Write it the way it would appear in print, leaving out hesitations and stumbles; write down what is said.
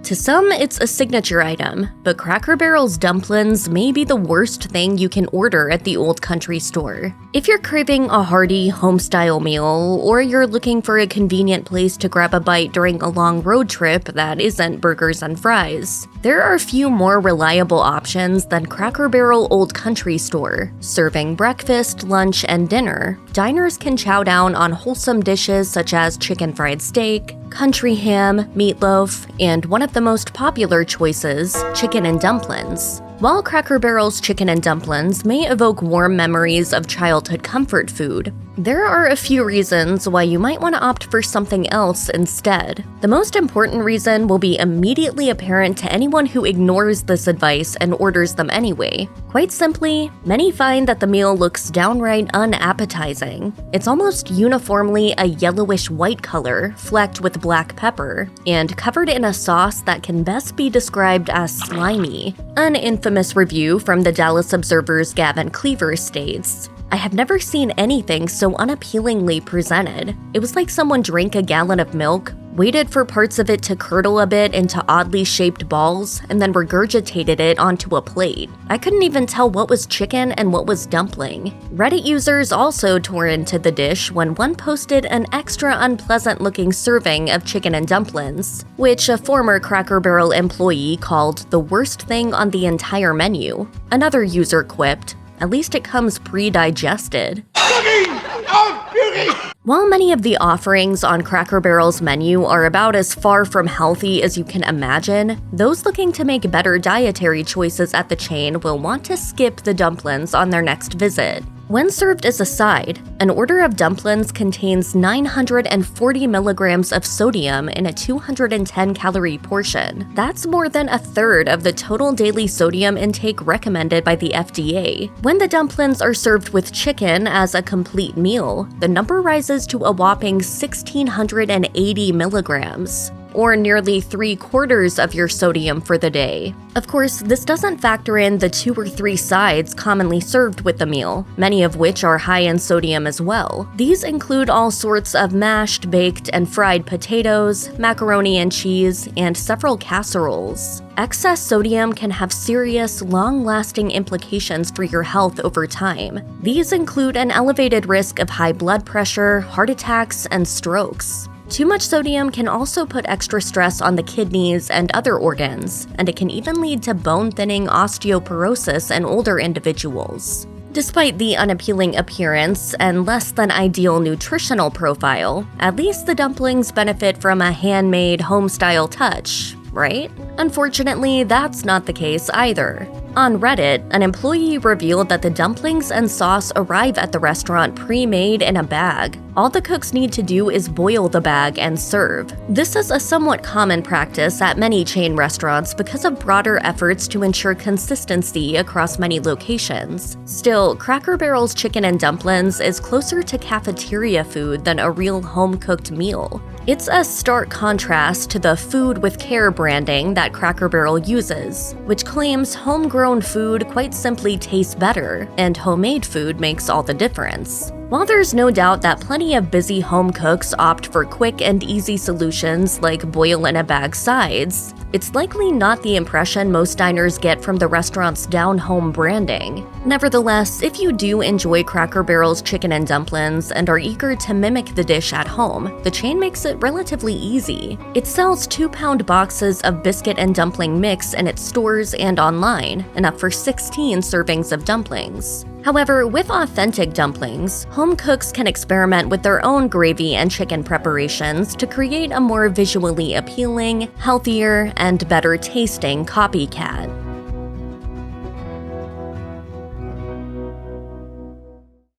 To some, it's a signature item, but Cracker Barrel's dumplings may be the worst thing you can order at the old country store. If you're craving a hearty, home-style meal, or you're looking for a convenient place to grab a bite during a long road trip that isn't burgers and fries, there are few more reliable options than Cracker Barrel Old Country Store. Serving breakfast, lunch, and dinner, diners can chow down on wholesome dishes such as chicken fried steak, country ham, meatloaf, and one of the most popular choices, chicken and dumplings. While Cracker Barrel's chicken and dumplings may evoke warm memories of childhood comfort food, there are a few reasons why you might want to opt for something else instead. The most important reason will be immediately apparent to anyone who ignores this advice and orders them anyway. Quite simply, many find that the meal looks downright unappetizing. It's almost uniformly a yellowish-white color, flecked with black pepper, and covered in a sauce that can best be described as slimy. An infamous review from the Dallas Observer's Gavin Cleaver states, "I have never seen anything so unappealingly presented. It was like someone drank a gallon of milk, waited for parts of it to curdle a bit into oddly shaped balls, and then regurgitated it onto a plate. I couldn't even tell what was chicken and what was dumpling." Reddit users also tore into the dish when one posted an extra unpleasant-looking serving of chicken and dumplings, which a former Cracker Barrel employee called the worst thing on the entire menu. Another user quipped, "At least it comes pre-digested." While many of the offerings on Cracker Barrel's menu are about as far from healthy as you can imagine, those looking to make better dietary choices at the chain will want to skip the dumplings on their next visit. When served as a side, an order of dumplings contains 940 milligrams of sodium in a 210-calorie portion. That's more than a third of the total daily sodium intake recommended by the FDA. When the dumplings are served with chicken as a complete meal, the number rises to a whopping 1,680 milligrams. Or nearly 3/4 of your sodium for the day. Of course, this doesn't factor in the 2 or 3 sides commonly served with the meal, many of which are high in sodium as well. These include all sorts of mashed, baked, and fried potatoes, macaroni and cheese, and several casseroles. Excess sodium can have serious, long-lasting implications for your health over time. These include an elevated risk of high blood pressure, heart attacks, and strokes. Too much sodium can also put extra stress on the kidneys and other organs, and it can even lead to bone-thinning osteoporosis in older individuals. Despite the unappealing appearance and less than ideal nutritional profile, at least the dumplings benefit from a handmade, home-style touch, right? Unfortunately, that's not the case either. On Reddit, an employee revealed that the dumplings and sauce arrive at the restaurant pre-made in a bag. All the cooks need to do is boil the bag and serve. This is a somewhat common practice at many chain restaurants because of broader efforts to ensure consistency across many locations. Still, Cracker Barrel's chicken and dumplings is closer to cafeteria food than a real home-cooked meal. It's a stark contrast to the food with care branding that Cracker Barrel uses, which claims homegrown food quite simply tastes better, and homemade food makes all the difference. While there's no doubt that plenty of busy home cooks opt for quick and easy solutions like boil-in-a-bag sides, it's likely not the impression most diners get from the restaurant's down-home branding. Nevertheless, if you do enjoy Cracker Barrel's chicken and dumplings and are eager to mimic the dish at home, the chain makes it relatively easy. It sells 2-pound boxes of biscuit and dumpling mix in its stores and online, enough for 16 servings of dumplings. However, with authentic dumplings, home cooks can experiment with their own gravy and chicken preparations to create a more visually appealing, healthier, and better tasting copycat.